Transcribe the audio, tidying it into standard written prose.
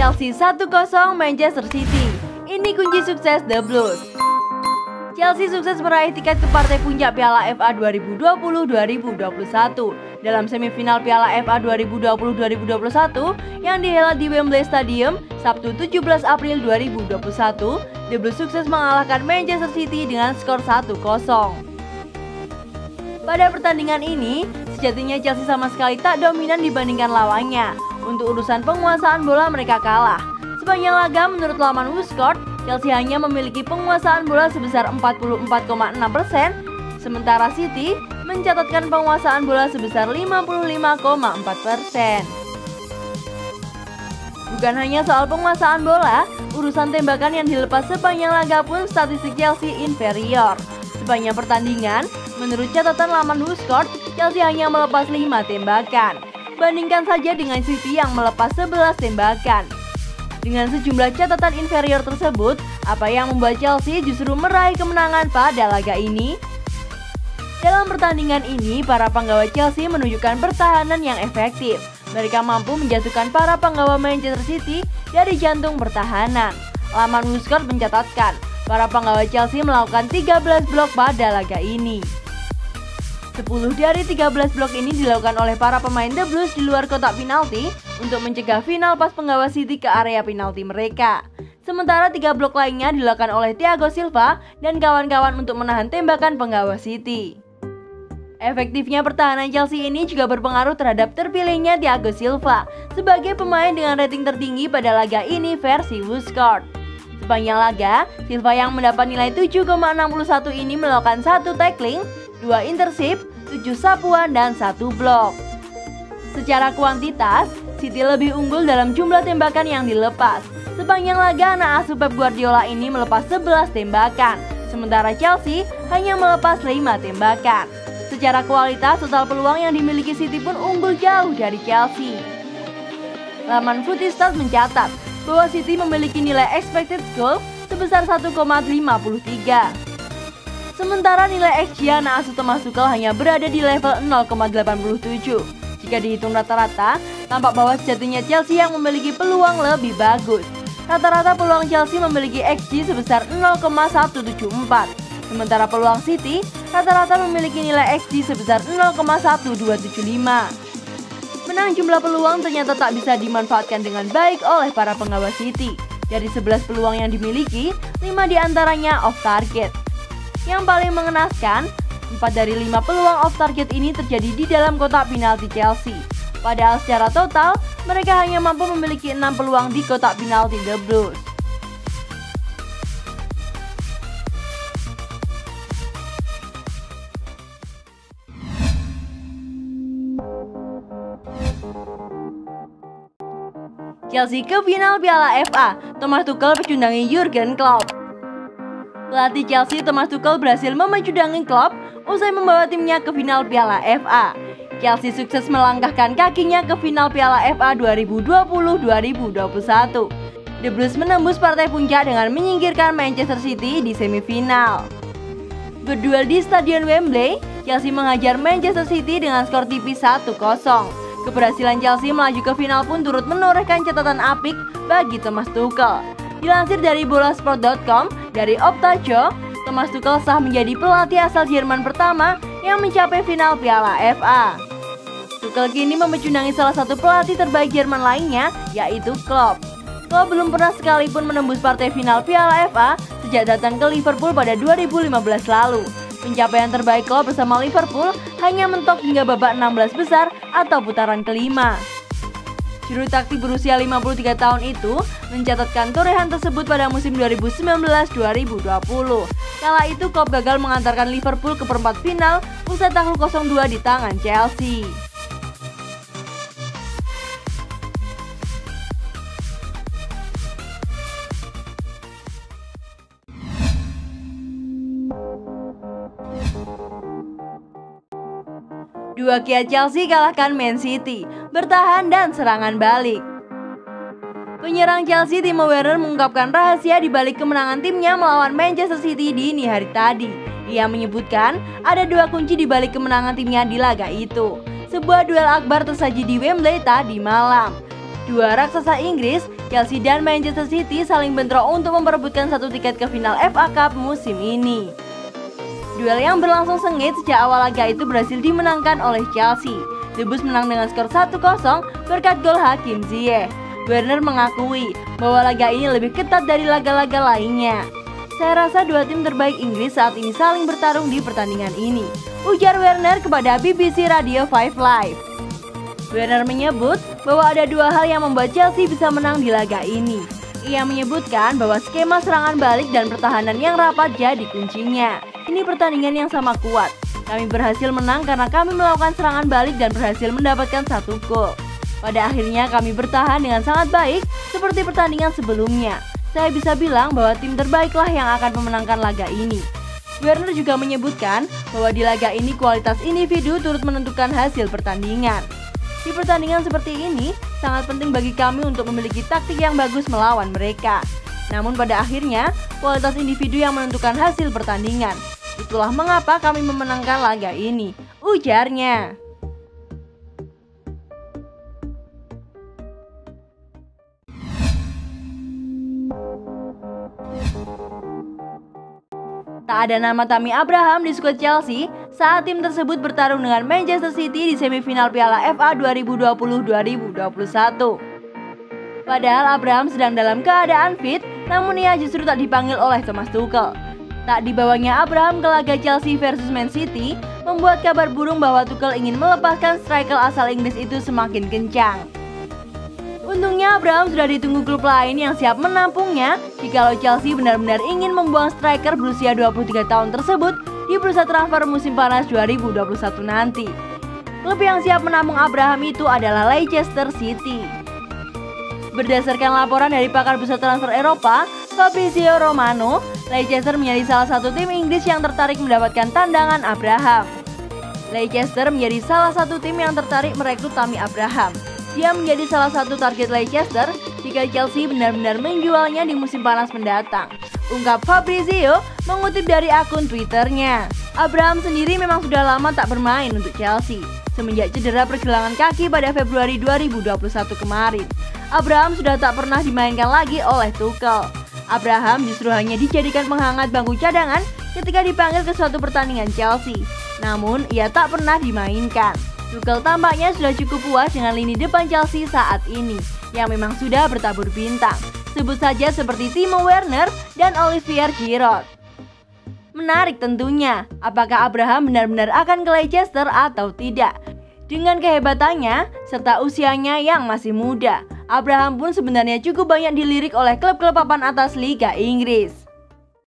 Chelsea 1-0 Manchester City. Ini kunci sukses The Blues. Chelsea sukses meraih tiket ke partai puncak Piala FA 2020-2021 dalam semifinal Piala FA 2020-2021 yang dihelat di Wembley Stadium Sabtu 17 April 2021. The Blues sukses mengalahkan Manchester City dengan skor 1-0. Pada pertandingan ini, sejatinya Chelsea sama sekali tak dominan dibandingkan lawannya. Untuk urusan penguasaan bola mereka kalah. Sepanjang laga menurut laman WhoScored, Chelsea hanya memiliki penguasaan bola sebesar 44,6%, sementara City mencatatkan penguasaan bola sebesar 55,4%. Bukan hanya soal penguasaan bola, urusan tembakan yang dilepas sepanjang laga pun statistik Chelsea inferior. Sepanjang pertandingan, menurut catatan laman WhoScored, Chelsea hanya melepas 5 tembakan. Bandingkan saja dengan City yang melepas 11 tembakan. Dengan sejumlah catatan inferior tersebut, apa yang membuat Chelsea justru meraih kemenangan pada laga ini? Dalam pertandingan ini, para penggawa Chelsea menunjukkan pertahanan yang efektif. Mereka mampu menjatuhkan para penggawa Manchester City dari jantung pertahanan. Laman WhoScored mencatatkan, para penggawa Chelsea melakukan 13 blok pada laga ini. 10 dari 13 blok ini dilakukan oleh para pemain The Blues di luar kotak penalti untuk mencegah final pas penggawa City ke area penalti mereka. Sementara 3 blok lainnya dilakukan oleh Thiago Silva dan kawan-kawan untuk menahan tembakan penggawa City. Efektifnya pertahanan Chelsea ini juga berpengaruh terhadap terpilihnya Thiago Silva sebagai pemain dengan rating tertinggi pada laga ini versi WhoScored. Sepanjang laga, Silva yang mendapat nilai 7,61 ini melakukan 1 tackling, 2 intercept, 7 sapuan, dan 1 blok. Secara kuantitas, City lebih unggul dalam jumlah tembakan yang dilepas. Sepanjang laga, anak asuh Pep Guardiola ini melepas 11 tembakan, sementara Chelsea hanya melepas 5 tembakan. Secara kualitas, total peluang yang dimiliki City pun unggul jauh dari Chelsea. Laman Footy-Stats mencatat bahwa City memiliki nilai expected goal sebesar 1,53. Sementara nilai XG anak asuh Thomas Tuchel hanya berada di level 0,87. Jika dihitung rata-rata, tampak bahwa sejatinya Chelsea yang memiliki peluang lebih bagus. Rata-rata peluang Chelsea memiliki XG sebesar 0,174. Sementara peluang City rata-rata memiliki nilai XG sebesar 0,1275. Menang jumlah peluang ternyata tak bisa dimanfaatkan dengan baik oleh para penggawa City. Dari 11 peluang yang dimiliki, 5 diantaranya off target. Yang paling mengenaskan, 4 dari 5 peluang off target ini terjadi di dalam kotak penalti Chelsea. Padahal secara total, mereka hanya mampu memiliki 6 peluang di kotak penalti The Blues. Chelsea ke final Piala FA, Thomas Tuchel pecundangi Jurgen Klopp. Pelatih Chelsea Thomas Tuchel berhasil memecundangi Klopp usai membawa timnya ke final Piala FA. Chelsea sukses melangkahkan kakinya ke final Piala FA 2020-2021. The Blues menembus partai puncak dengan menyingkirkan Manchester City di semifinal. Berduel di Stadion Wembley, Chelsea menghajar Manchester City dengan skor tipis 1-0. Keberhasilan Chelsea melaju ke final pun turut menorehkan catatan apik bagi Thomas Tuchel. Dilansir dari bolasport.com, dari Optajo, Thomas Tuchel sah menjadi pelatih asal Jerman pertama yang mencapai final Piala FA. Tuchel kini memecundangi salah satu pelatih terbaik Jerman lainnya, yaitu Klopp. Klopp belum pernah sekalipun menembus partai final Piala FA sejak datang ke Liverpool pada 2015 lalu. Pencapaian terbaik Klopp bersama Liverpool hanya mentok hingga babak 16 besar atau putaran kelima. Juru taktik berusia 53 tahun itu mencatatkan torehan tersebut pada musim 2019-2020. Kala itu Klopp gagal mengantarkan Liverpool ke perempat final usai takluk 0-2 di tangan Chelsea. Dua kiat Chelsea kalahkan Man City, bertahan dan serangan balik. Penyerang Chelsea Timo Werner mengungkapkan rahasia di balik kemenangan timnya melawan Manchester City dini hari tadi. Ia menyebutkan ada 2 kunci di balik kemenangan timnya di laga itu. Sebuah duel akbar tersaji di Wembley tadi malam. Dua raksasa Inggris Chelsea dan Manchester City saling bentrok untuk memperebutkan satu tiket ke final FA Cup musim ini. Duel yang berlangsung sengit sejak awal laga itu berhasil dimenangkan oleh Chelsea. The Blues menang dengan skor 1-0 berkat gol Hakim Ziyech. Werner mengakui bahwa laga ini lebih ketat dari laga-laga lainnya. Saya rasa dua tim terbaik Inggris saat ini saling bertarung di pertandingan ini, ujar Werner kepada BBC Radio 5 Live. Werner menyebut bahwa ada dua hal yang membuat Chelsea bisa menang di laga ini. Ia menyebutkan bahwa skema serangan balik dan pertahanan yang rapat jadi kuncinya. Ini pertandingan yang sama kuat. Kami berhasil menang karena kami melakukan serangan balik dan berhasil mendapatkan 1 gol. Pada akhirnya kami bertahan dengan sangat baik seperti pertandingan sebelumnya. Saya bisa bilang bahwa tim terbaiklah yang akan memenangkan laga ini. Werner juga menyebutkan bahwa di laga ini kualitas individu turut menentukan hasil pertandingan. Di pertandingan seperti ini, sangat penting bagi kami untuk memiliki taktik yang bagus melawan mereka. Namun pada akhirnya, kualitas individu yang menentukan hasil pertandingan. Itulah mengapa kami memenangkan laga ini, ujarnya. Tak ada nama Tammy Abraham di skuad Chelsea saat tim tersebut bertarung dengan Manchester City di semifinal Piala FA 2020-2021. Padahal Abraham sedang dalam keadaan fit, namun ia justru tak dipanggil oleh Thomas Tuchel. Tak dibawanya Abraham ke laga Chelsea versus Man City membuat kabar burung bahwa Tuchel ingin melepaskan striker asal Inggris itu semakin kencang. Untungnya Abraham sudah ditunggu klub lain yang siap menampungnya jikalau Chelsea benar-benar ingin membuang striker berusia 23 tahun tersebut di bursa transfer musim panas 2021 nanti. Klub yang siap menampung Abraham itu adalah Leicester City. Berdasarkan laporan dari pakar bursa transfer Eropa, Fabrizio Romano, Leicester menjadi salah satu tim Inggris yang tertarik mendapatkan tandangan Abraham. Leicester menjadi salah satu tim yang tertarik merekrut Tammy Abraham. Dia menjadi salah satu target Leicester jika Chelsea benar-benar menjualnya di musim panas mendatang, ungkap Fabrizio mengutip dari akun Twitternya. Abraham sendiri memang sudah lama tak bermain untuk Chelsea, semenjak cedera pergelangan kaki pada Februari 2021 kemarin. Abraham sudah tak pernah dimainkan lagi oleh Tuchel. Abraham justru hanya dijadikan penghangat bangku cadangan ketika dipanggil ke suatu pertandingan Chelsea, namun ia tak pernah dimainkan. Tuchel tampaknya sudah cukup puas dengan lini depan Chelsea saat ini, yang memang sudah bertabur bintang. Sebut saja seperti Timo Werner dan Olivier Giroud. Menarik tentunya, apakah Abraham benar-benar akan ke Leicester atau tidak? Dengan kehebatannya, serta usianya yang masih muda, Abraham pun sebenarnya cukup banyak dilirik oleh klub-klub papan atas Liga Inggris.